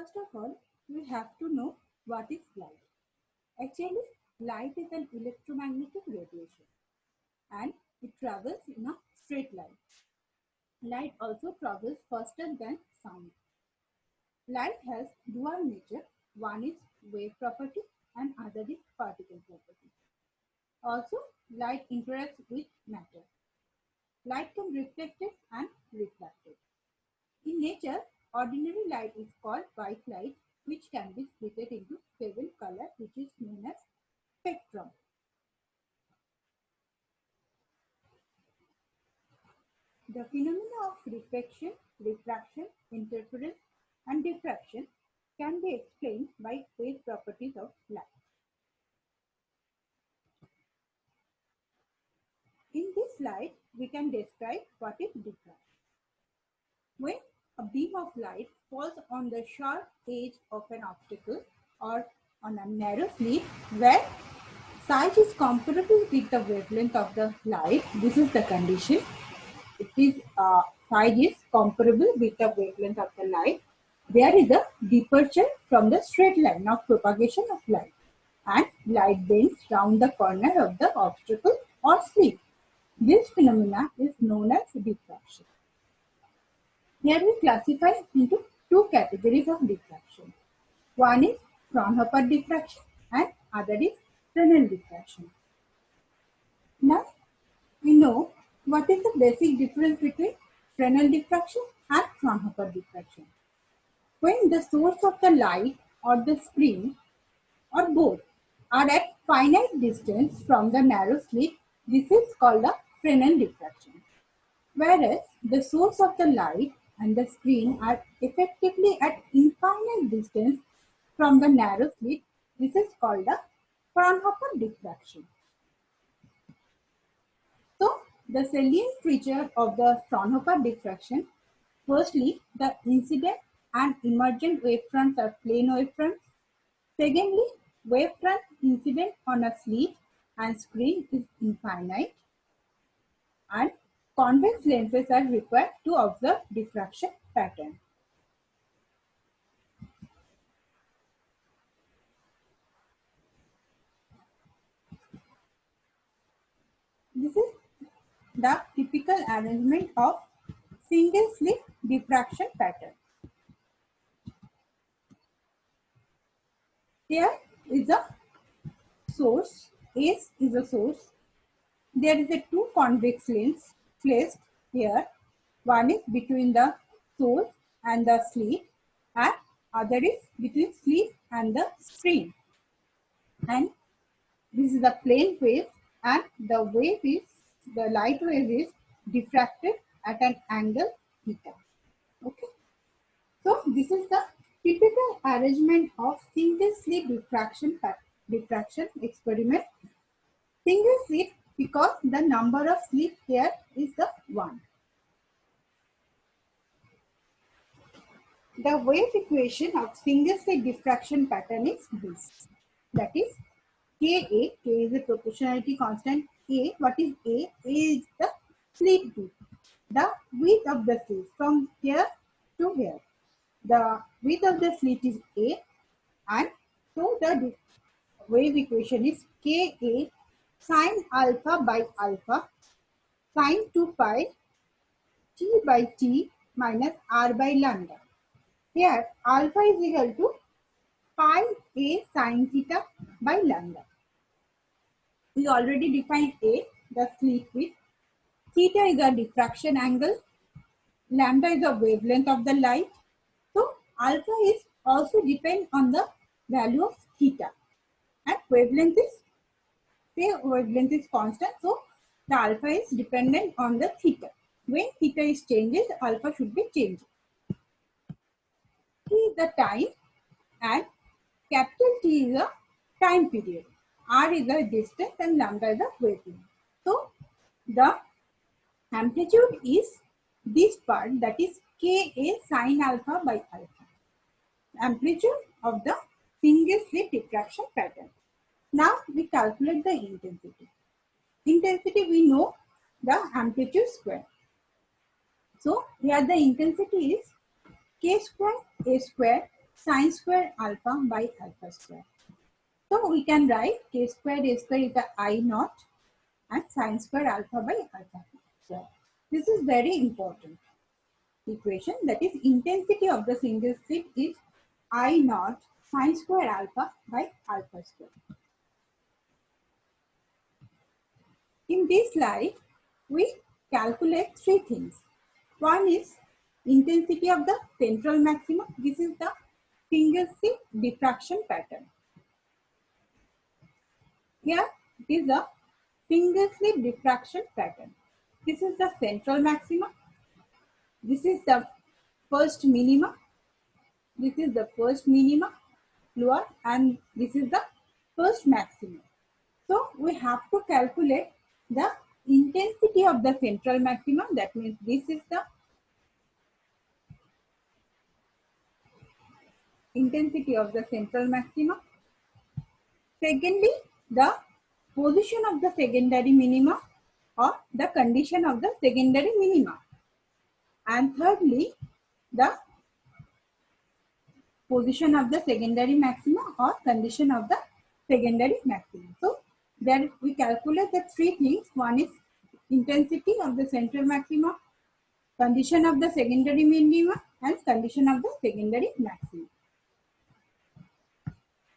First of all, we have to know what is light. Actually, light is an electromagnetic radiation and it travels in a straight line. Light also travels faster than sound. Light has dual nature. One is wave property and other is particle property. Also, light interacts with matter. Light can reflect it and refract it. In nature, ordinary light is called white light, which can be split into 7 colors, which is known as spectrum. The phenomena of reflection, refraction, interference, and diffraction can be explained by wave properties of light. In this slide, we can describe what is diffraction. When a beam of light falls on the sharp edge of an obstacle or on a narrow slit where size is comparable with the wavelength of the light, this is the condition. It is size is comparable with the wavelength of the light. There is a departure from the straight line of propagation of light, and light bends round the corner of the obstacle or slit. This phenomena is known as diffraction. Here we classify into two categories of diffraction. One is Fraunhofer diffraction and other is Fresnel diffraction. Now we know what is the basic difference between Fresnel diffraction and Fraunhofer diffraction. When the source of the light or the screen or both are at finite distance from the narrow slit, this is called a Fresnel diffraction. Whereas the source of the light and the screen are effectively at infinite distance from the narrow slit, this is called a Fraunhofer diffraction. So, the salient feature of the Fraunhofer diffraction, firstly, the incident and emergent wavefronts are plane wavefronts. Secondly, wavefront incident on a slit and screen is infinite. And convex lenses are required to observe diffraction pattern. This is the typical arrangement of single slit diffraction pattern. Here is a source, S is a source. There is a two convex lens placed here. One is between the source and the slit, and other is between slit and the screen. And this is the plane wave, and the light wave is diffracted at an angle theta. Okay. So this is the typical arrangement of single slit diffraction experiment. Single slit because the number of slits here is the 1. The wave equation of single slit diffraction pattern is this. That is Ka, K is the proportionality constant. A, what is A? A is the slit width. The width of the slit from here to here. The width of the slit is A, and so the wave equation is Ka sine alpha by alpha sine 2 pi T by T minus R by lambda. Here alpha is equal to pi A sine theta by lambda. We already defined A, the slit width. Theta is a diffraction angle. Lambda is the wavelength of the light. So alpha is also depend on the value of theta. And wavelength is constant. So the alpha is dependent on the theta. When theta is changes, alpha should be changed. T is the time and capital T is a time period. R is the distance and lambda is the wavelength. So the amplitude is this part, that is Ka sine alpha by alpha. Amplitude of the single slit diffraction pattern. Now we calculate the intensity. Intensity we know the amplitude square. So here the intensity is K square A square sine square alpha by alpha square. So we can write k square a square is the I naught and sine square alpha by alpha square. This is very important equation, that is intensity of the single slit is I naught sine square alpha by alpha square. In this slide, we calculate three things. One is intensity of the central maxima. This is the single slit diffraction pattern. Here is a single slit diffraction pattern. This is the central maxima. This is the first minima. This is the first minima lower, and this is the first maximum. So we have to calculate the intensity of the central maximum. That means this is the intensity of the central maximum. Secondly, the position of the secondary minima or the condition of the secondary minima. And thirdly, the position of the secondary maxima or condition of the secondary maxima. So then we calculate the three things. One is intensity of the central maxima, condition of the secondary minima, and condition of the secondary maxima.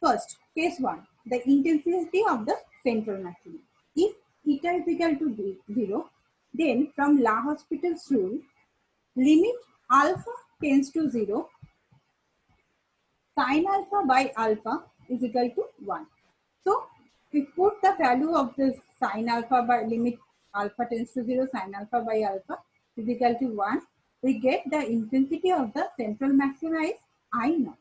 First, case 1, the intensity of the central maxima. If theta is equal to 0, then from L'Hospital's rule, limit alpha tends to 0, sine alpha by alpha is equal to 1. So, we put the value of the sine alpha by limit alpha tends to 0, sine alpha by alpha is equal to 1. We get the intensity of the central maxima is I naught.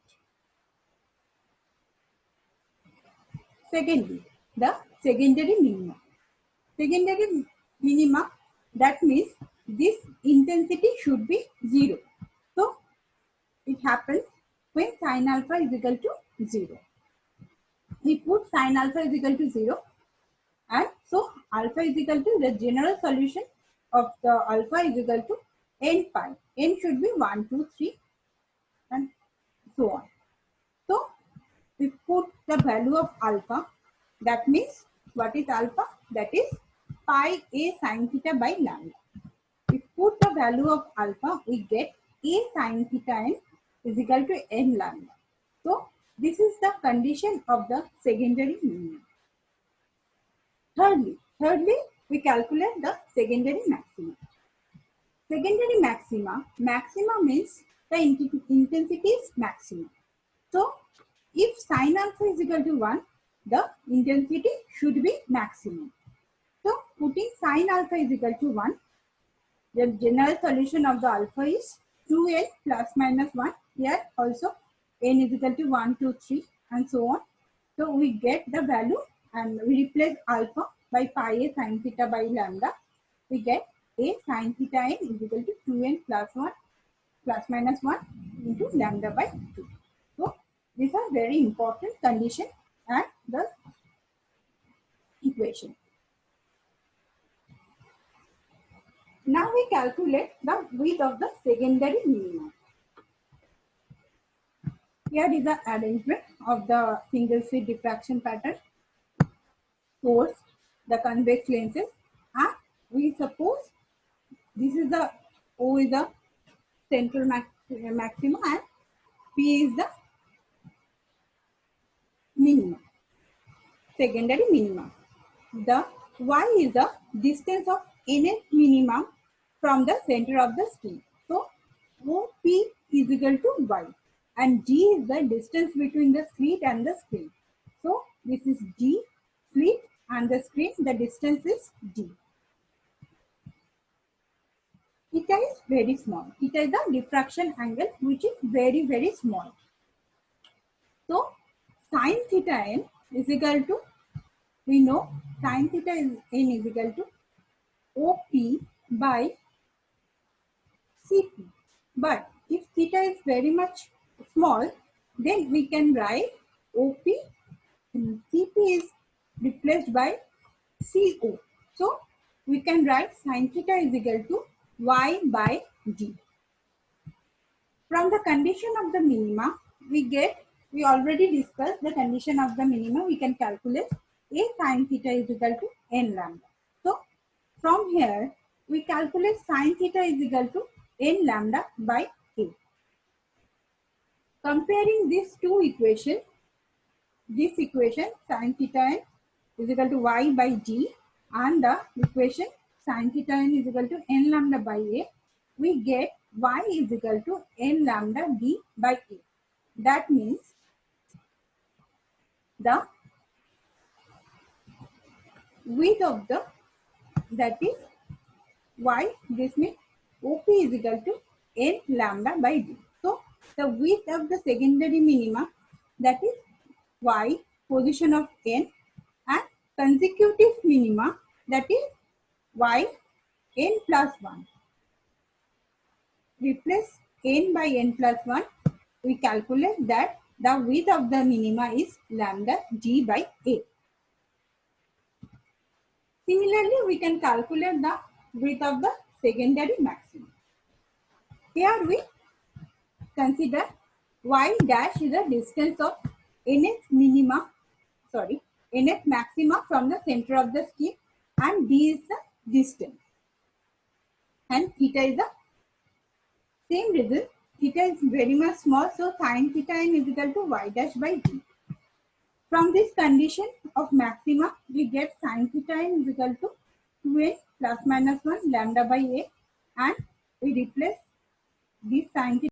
Secondly, the secondary minima. Secondary minima, that means this intensity should be 0. So, it happens when sine alpha is equal to 0. We put sine alpha is equal to 0, and so alpha is equal to the general solution of the alpha is equal to n pi. N should be 1, 2, 3 and so on. So, we put the value of alpha. That means what is alpha? That is pi a sine theta by lambda. We put the value of alpha, we get a sine theta n is equal to n lambda. So this is the condition of the secondary minimum. Thirdly, we calculate the secondary maxima. Secondary maxima means the intensity is maximum. So if sine alpha is equal to 1, the intensity should be maximum. So putting sine alpha is equal to 1, the general solution of the alpha is 2n plus minus 1. Here also n is equal to 1, 2, 3 and so on. So we get the value and we replace alpha by pi a sine theta by lambda. We get a sine theta n is equal to 2n plus 1 plus minus 1 into lambda by 2. So these are very important condition and the equation. Now we calculate the width of the secondary minimum. Here is the arrangement of the single slit diffraction pattern. Force, the convex lenses, and we suppose this is the O is the central maxima and P is the minimum, secondary minimum. The Y is the distance of nth minimum from the center of the slit. So OP is equal to Y, and G is the distance between the slit and the screen. So this is G, slit and the screen, the distance is D. Theta is very small. Theta is the diffraction angle which is very, very small. So sine theta n is equal to, we know sine theta n is equal to OP by CP. But if theta is very much small, then we can write OP, CP is replaced by CO. So we can write sine theta is equal to Y by D. From the condition of the minima, we already discussed the condition of the minima. We can calculate a sin theta is equal to n lambda. So from here, we calculate sin theta is equal to n lambda by a. Comparing these two equations, this equation sin theta n is equal to y by d and the equation sin theta n is equal to n lambda by a, we get y is equal to n lambda d by a. That means the width of the, that is y, this means OP is equal to n lambda by d. So the width of the secondary minima, that is y position of n, and consecutive minima, that is y n plus 1. Replace n by n plus 1, we calculate that the width of the minima is lambda d by a. Similarly, we can calculate the width of the secondary maximum. Here we consider y dash is the distance of nth minima, nth maxima from the center of the scheme, and d is the distance, and theta is the same reason. Theta is very much small, so sin theta n is equal to y dash by d. From this condition of maxima, we get sin theta n is equal to 2n plus minus 1 lambda by a, and we replace this sin theta